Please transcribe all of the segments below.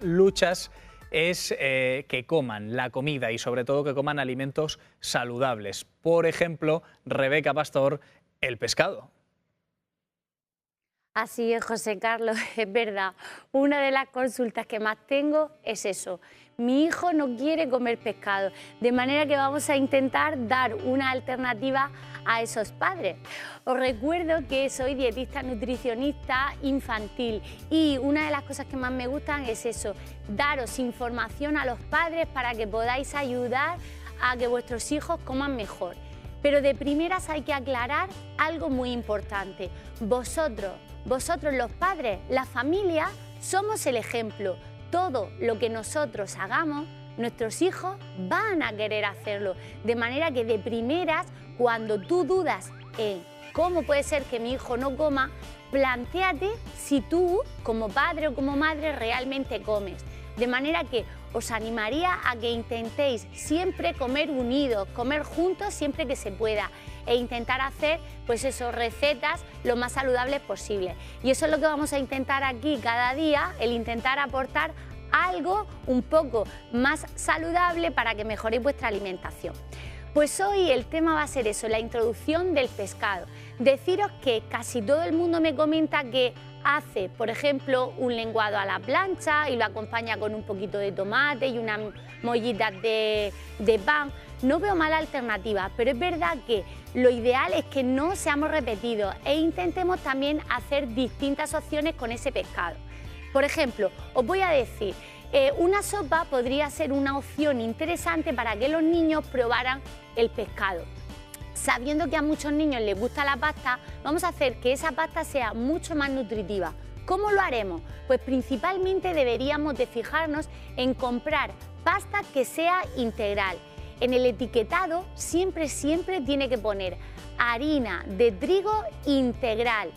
luchas es que coman la comida y sobre todo que coman alimentos saludables. Por ejemplo, Rebeca Pastor, el pescado. Así es, José Carlos, es verdad. Una de las consultas que más tengo es eso. Mi hijo no quiere comer pescado, de manera que vamos a intentar dar una alternativa a esos padres. Os recuerdo que soy dietista nutricionista infantil y una de las cosas que más me gustan es eso, daros información a los padres para que podáis ayudar a que vuestros hijos coman mejor. Pero de primeras hay que aclarar algo muy importante. Vosotros los padres, la familia, somos el ejemplo. Todo lo que nosotros hagamos, nuestros hijos van a querer hacerlo. De manera que de primeras, cuando tú dudas en cómo puede ser que mi hijo no coma, plantéate si tú, como padre o como madre, realmente comes. De manera que os animaría a que intentéis siempre comer unidos, comer juntos siempre que se pueda e intentar hacer pues eso, recetas lo más saludables posible. Y eso es lo que vamos a intentar aquí cada día, el intentar aportar algo un poco más saludable para que mejoréis vuestra alimentación. Pues hoy el tema va a ser eso, la introducción del pescado. Deciros que casi todo el mundo me comenta que hace, por ejemplo, un lenguado a la plancha y lo acompaña con un poquito de tomate y unas mollitas de pan. No veo mala alternativa, pero es verdad que lo ideal es que no seamos repetidos e intentemos también hacer distintas opciones con ese pescado. Por ejemplo, os voy a decir, una sopa podría ser una opción interesante para que los niños probaran el pescado. Sabiendo que a muchos niños les gusta la pasta, vamos a hacer que esa pasta sea mucho más nutritiva. ¿Cómo lo haremos? Pues principalmente deberíamos de fijarnos en comprar pasta que sea integral. En el etiquetado siempre tiene que poner harina de trigo integral,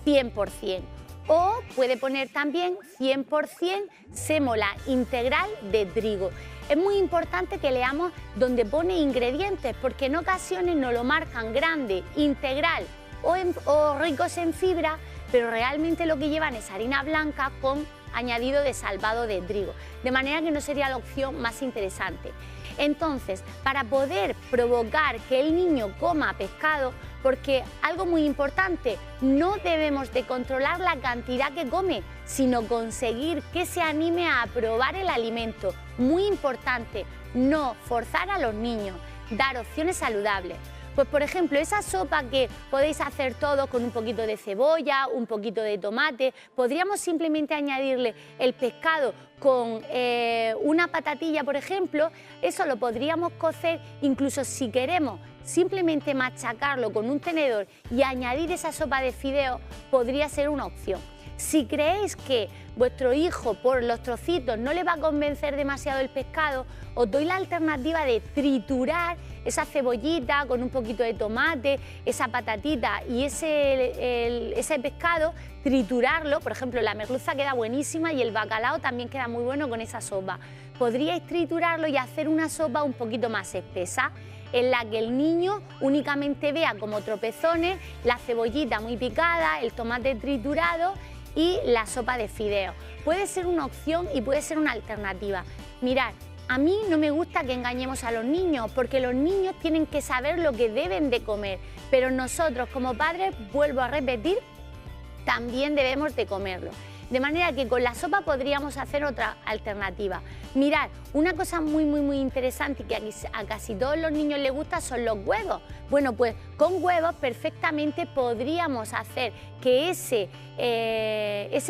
100%. O puede poner también 100% sémola integral de trigo. Es muy importante que leamos donde pone ingredientes, porque en ocasiones nos lo marcan grande, integral o ricos en fibra, pero realmente lo que llevan es harina blanca con añadido de salvado de trigo, de manera que no sería la opción más interesante. Entonces, para poder provocar que el niño coma pescado, porque algo muy importante, no debemos de controlar la cantidad que come, sino conseguir que se anime a probar el alimento. Muy importante, no forzar a los niños, dar opciones saludables. Pues por ejemplo, esa sopa que podéis hacer todos con un poquito de cebolla, un poquito de tomate, podríamos simplemente añadirle el pescado con una patatilla, por ejemplo, eso lo podríamos cocer, incluso si queremos simplemente machacarlo con un tenedor y añadir esa sopa de fideos, podría ser una opción. Si creéis que vuestro hijo por los trocitos no le va a convencer demasiado el pescado, os doy la alternativa de triturar esa cebollita con un poquito de tomate, esa patatita y ese pescado, triturarlo. Por ejemplo, la merluza queda buenísima y el bacalao también queda muy bueno con esa sopa. Podríais triturarlo y hacer una sopa un poquito más espesa, en la que el niño únicamente vea como tropezones la cebollita muy picada, el tomate triturado y la sopa de fideos. Puede ser una opción y puede ser una alternativa. Mirad, a mí no me gusta que engañemos a los niños, porque los niños tienen que saber lo que deben de comer, pero nosotros como padres, vuelvo a repetir, también debemos de comerlo. De manera que con la sopa podríamos hacer otra alternativa. Mirad, una cosa muy interesante y que a casi todos los niños les gusta son los huevos. Bueno, pues con huevos perfectamente podríamos hacer que ese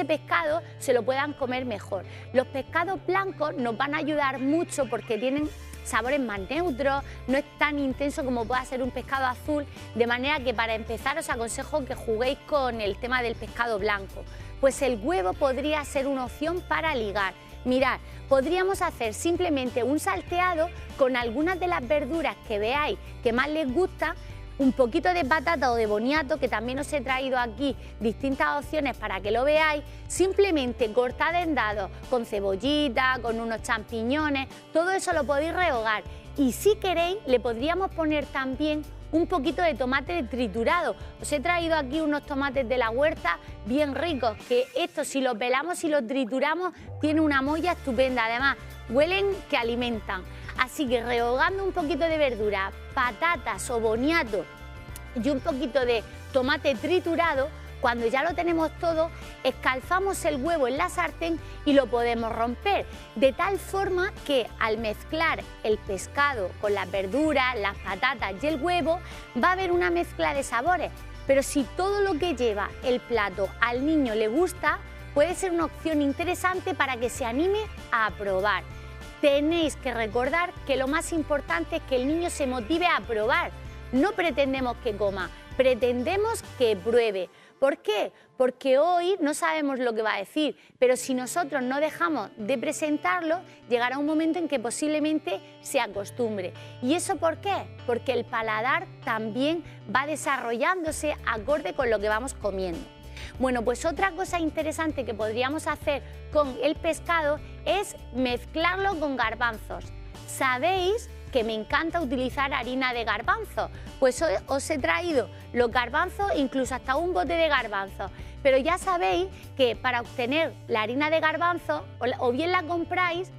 pescado se lo puedan comer mejor. Los pescados blancos nos van a ayudar mucho porque tienen sabores más neutros, no es tan intenso como pueda ser un pescado azul, de manera que para empezar os aconsejo que juguéis con el tema del pescado blanco. Pues el huevo podría ser una opción para ligar. Mirad, podríamos hacer simplemente un salteado con algunas de las verduras que veáis que más les gusta, un poquito de patata o de boniato, que también os he traído aquí distintas opciones para que lo veáis, simplemente cortad en dados con cebollita, con unos champiñones, todo eso lo podéis rehogar. Y si queréis le podríamos poner también un poquito de tomate triturado. Os he traído aquí unos tomates de la huerta bien ricos, que estos si los pelamos y los trituramos tiene una molla estupenda, además huelen que alimentan. Así que rehogando un poquito de verdura, patatas o boniato y un poquito de tomate triturado, cuando ya lo tenemos todo, escalfamos el huevo en la sartén y lo podemos romper, de tal forma que al mezclar el pescado con las verduras, las patatas y el huevo, va a haber una mezcla de sabores. Pero si todo lo que lleva el plato al niño le gusta, puede ser una opción interesante para que se anime a probar. Tenéis que recordar que lo más importante es que el niño se motive a probar. No pretendemos que coma, pretendemos que pruebe. ¿Por qué? Porque hoy no sabemos lo que va a decir, pero si nosotros no dejamos de presentarlo, llegará un momento en que posiblemente se acostumbre. ¿Y eso por qué? Porque el paladar también va desarrollándose acorde con lo que vamos comiendo. Bueno, pues otra cosa interesante que podríamos hacer con el pescado es mezclarlo con garbanzos. ¿Sabéis que me encanta utilizar harina de garbanzo? Pues os he traído los garbanzos, incluso hasta un bote de garbanzos. Pero ya sabéis que para obtener la harina de garbanzo o bien la compráis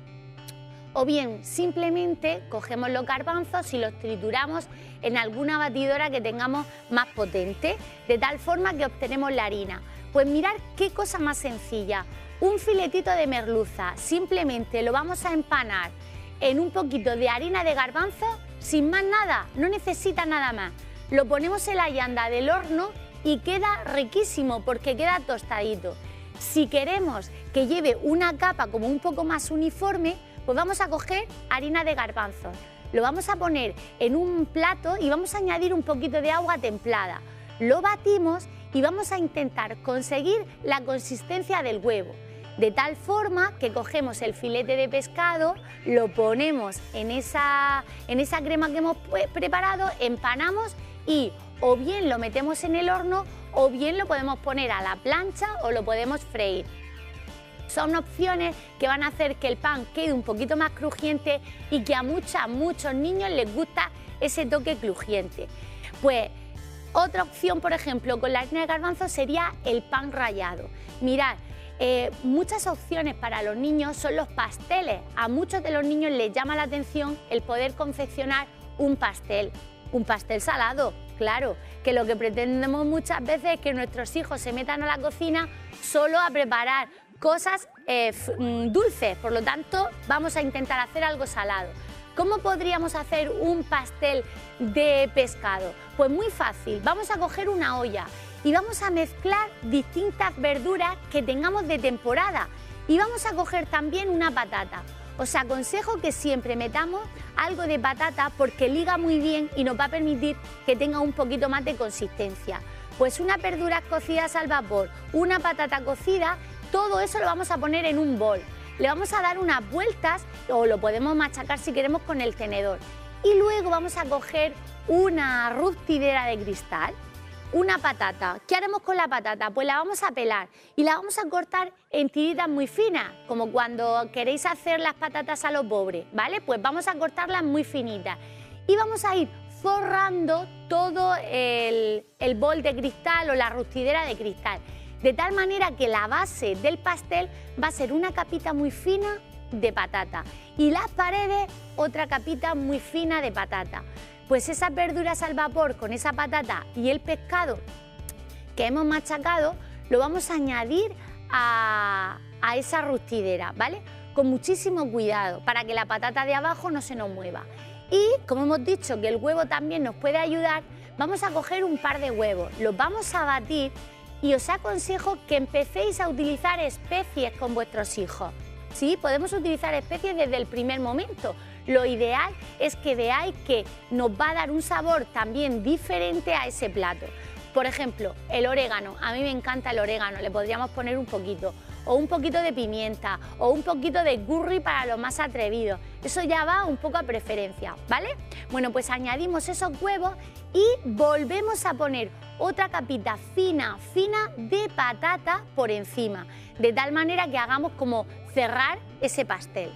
o bien simplemente cogemos los garbanzos y los trituramos en alguna batidora que tengamos más potente, de tal forma que obtenemos la harina. Pues mirad qué cosa más sencilla, un filetito de merluza, simplemente lo vamos a empanar en un poquito de harina de garbanzo, sin más nada, no necesita nada más. Lo ponemos en la llanda del horno y queda riquísimo porque queda tostadito. Si queremos que lleve una capa como un poco más uniforme, pues vamos a coger harina de garbanzos. Lo vamos a poner en un plato y vamos a añadir un poquito de agua templada. Lo batimos y vamos a intentar conseguir la consistencia del huevo. De tal forma que cogemos el filete de pescado, lo ponemos en esa crema que hemos preparado, empanamos y o bien lo metemos en el horno o bien lo podemos poner a la plancha o lo podemos freír. Son opciones que van a hacer que el pan quede un poquito más crujiente y que a muchos niños les gusta ese toque crujiente. Pues otra opción, por ejemplo, con la harina de garbanzo sería el pan rallado. Mirad, muchas opciones para los niños son los pasteles. A muchos de los niños les llama la atención el poder confeccionar un pastel salado, claro, que lo que pretendemos muchas veces es que nuestros hijos se metan a la cocina solo a preparar cosas dulces, por lo tanto vamos a intentar hacer algo salado. ¿Cómo podríamos hacer un pastel de pescado? Pues muy fácil, vamos a coger una olla y vamos a mezclar distintas verduras que tengamos de temporada y vamos a coger también una patata. Os aconsejo que siempre metamos algo de patata porque liga muy bien y nos va a permitir que tenga un poquito más de consistencia. Pues unas verduras cocidas al vapor, una patata cocida, todo eso lo vamos a poner en un bol. Le vamos a dar unas vueltas o lo podemos machacar si queremos con el tenedor. Y luego vamos a coger una rustidera de cristal, una patata. ¿Qué haremos con la patata? Pues la vamos a pelar y la vamos a cortar en tiritas muy finas, como cuando queréis hacer las patatas a lo pobre, ¿vale? Pues vamos a cortarlas muy finitas y vamos a ir forrando todo el bol de cristal o la rustidera de cristal, de tal manera que la base del pastel va a ser una capita muy fina de patata y las paredes otra capita muy fina de patata. Pues esas verduras al vapor con esa patata y el pescado que hemos machacado lo vamos a añadir a esa rustidera, ¿vale? Con muchísimo cuidado para que la patata de abajo no se nos mueva. Y como hemos dicho que el huevo también nos puede ayudar, vamos a coger un par de huevos, los vamos a batir y os aconsejo que empecéis a utilizar especies con vuestros hijos. Sí, podemos utilizar especies desde el primer momento. Lo ideal es que veáis que nos va a dar un sabor también diferente a ese plato. Por ejemplo, el orégano. A mí me encanta el orégano, le podríamos poner un poquito. O un poquito de pimienta, o un poquito de curry para los más atrevidos. Eso ya va un poco a preferencia, ¿vale? Bueno, pues añadimos esos huevos y volvemos a poner otra capita fina de patata por encima, de tal manera que hagamos como cerrar ese pastel.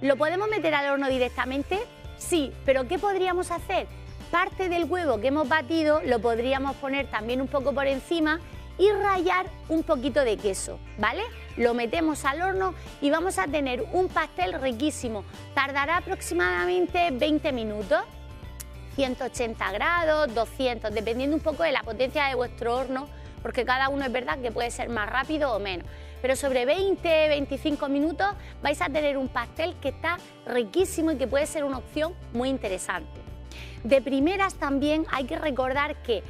¿Lo podemos meter al horno directamente? Sí, pero ¿qué podríamos hacer? parte del huevo que hemos batido lo podríamos poner también un poco por encima y rallar un poquito de queso, ¿vale? Lo metemos al horno y vamos a tener un pastel riquísimo. Tardará aproximadamente 20 minutos, 180 grados, 200, dependiendo un poco de la potencia de vuestro horno, porque cada uno es verdad que puede ser más rápido o menos. Pero sobre 20-25 minutos vais a tener un pastel que está riquísimo y que puede ser una opción muy interesante. De primeras también hay que recordar que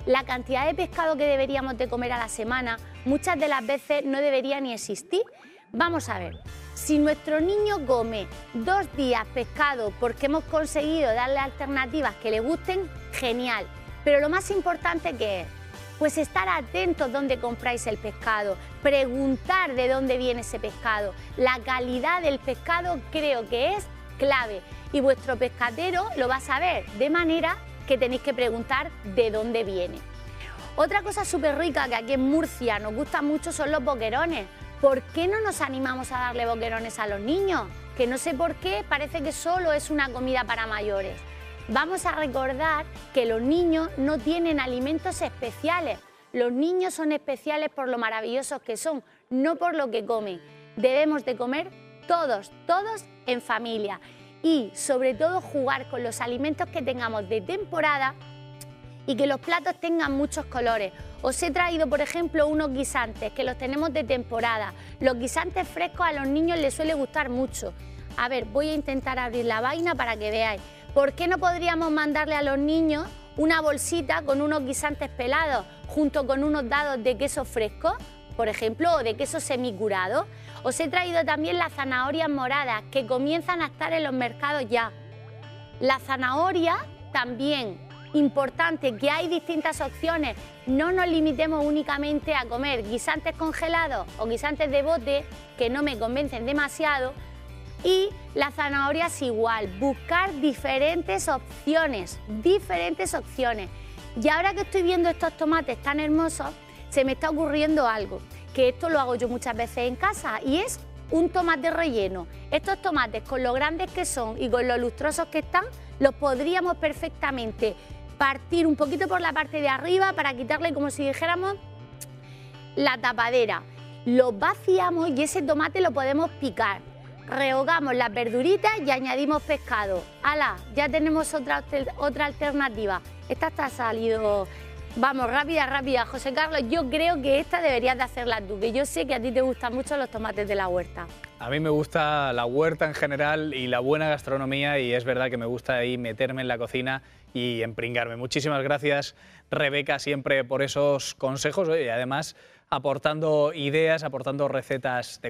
la cantidad de pescado que deberíamos de comer a la semana muchas de las veces no debería ni existir. Vamos a ver, si nuestro niño come 2 días pescado porque hemos conseguido darle alternativas que le gusten, genial. Pero lo más importante que es, pues estar atentos donde compráis el pescado, preguntar de dónde viene ese pescado. La calidad del pescado creo que es clave y vuestro pescatero lo va a saber, de manera que tenéis que preguntar de dónde viene. Otra cosa súper rica que aquí en Murcia nos gusta mucho son los boquerones. ¿Por qué no nos animamos a darle boquerones a los niños? Que no sé por qué, parece que solo es una comida para mayores. Vamos a recordar que los niños no tienen alimentos especiales. Los niños son especiales por lo maravillosos que son, no por lo que comen. Debemos de comer todos en familia. Y sobre todo jugar con los alimentos que tengamos de temporada y que los platos tengan muchos colores. Os he traído, por ejemplo, unos guisantes que los tenemos de temporada. Los guisantes frescos a los niños les suele gustar mucho. A ver, voy a intentar abrir la vaina para que veáis. ¿Por qué no podríamos mandarle a los niños una bolsita con unos guisantes pelados junto con unos dados de queso fresco, por ejemplo, o de queso semicurado? Os he traído también las zanahorias moradas que comienzan a estar en los mercados ya. La zanahoria también, importante, que hay distintas opciones. No nos limitemos únicamente a comer guisantes congelados o guisantes de bote, que no me convencen demasiado. Y las zanahorias igual, buscar diferentes opciones. Y ahora que estoy viendo estos tomates tan hermosos, se me está ocurriendo algo, que esto lo hago yo muchas veces en casa, y es un tomate relleno. Estos tomates, con lo grandes que son y con lo lustrosos que están, los podríamos perfectamente partir un poquito por la parte de arriba para quitarle, como si dijéramos, la tapadera. Lo vaciamos y ese tomate lo podemos picar. Rehogamos las verduritas y añadimos pescado. ¡Hala! Ya tenemos otra alternativa. Esta está salido, vamos, rápida. José Carlos, yo creo que esta deberías de hacerla tú, que yo sé que a ti te gustan mucho los tomates de la huerta. A mí me gusta la huerta en general y la buena gastronomía, y es verdad que me gusta ahí meterme en la cocina y empringarme. Muchísimas gracias, Rebeca, siempre por esos consejos y además aportando ideas, aportando recetas de cocina.